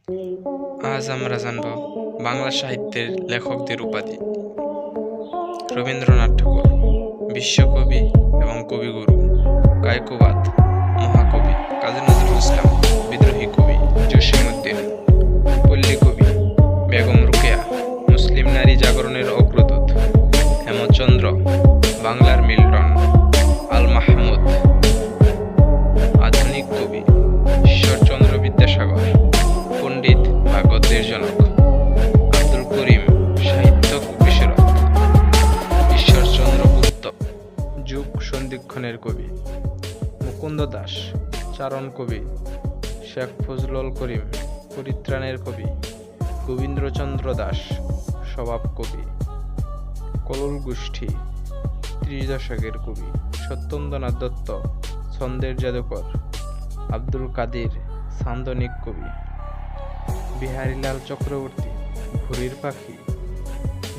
আজ আমরা জানব বাংলা সাহিত্যের লেখকদের উপাধি। রবীন্দ্রনাথ ঠাকুর বিশ্বকবি এবং কবিগুরু। কায়কোবাদ মহাকবি কাজী নজরুল ইসলাম বিদ্রোহী কবি। জসীমউদ্দীন পল্লী কবি। বেগম রোকেয়া মুসলিম নারী জাগরণের অগ্রদূত। হেমচন্দ্র বাংলার মিল্টন। আল মাহমুদ আধুনিক কবি। ঈশ্বরচন্দ্র বিদ্যাসাগর পণ্ডিত বা গদ্যের জনক। আব্দুল করিম সাহিত্য বিশারদ। ঈশ্বরচন্দ্র গুপ্ত যুগ সন্ধিক্ষণের কবি। মুকুন্দ দাস চারণ কবি। শেখ ফজলুল করিম পরিত্রাণের কবি। গোবিন্দচন্দ্র দাস স্বভাব কবি। কলল গোষ্ঠী ৩০ দশকের কবি। সত্যেন্দ্রনাথ দত্ত ছন্দের জাদুকর। আব্দুল কাদির ছান্দনিক কবি। বিহারীলাল চক্রবর্তী ঘুড়ির পাখি।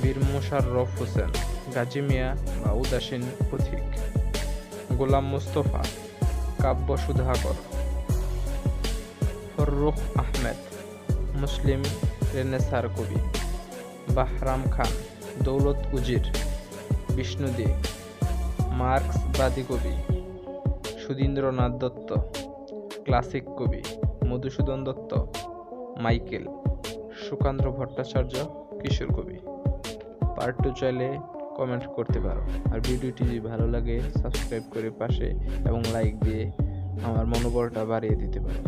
বীর মোশাররফ হোসেন গাজী মিয়া বা উদাসীন পথিক। গোলাম মুস্তফা কাব্য সুধাকর। ফররুখ আহমেদ মুসলিম রেনেসাঁর কবি। বাহরাম খান দৌলত উজির বিষ্ণুদী মার্ক্সবাদী কবি। সুধীন্দ্রনাথ দত্ত ক্লাসিক কবি। মধুসূদন দত্ত মাইকেল। সুকান্ত ভট্টাচার্য কিশোর কবি। পার্ট 2 চাইলে কমেন্ট করতে পারো। আর ভিডিওটি যদি ভালো লাগে সাবস্ক্রাইব করে পাশে এবং লাইক দিয়ে আমার মনোবলটা বাড়িয়ে দিতে পারো।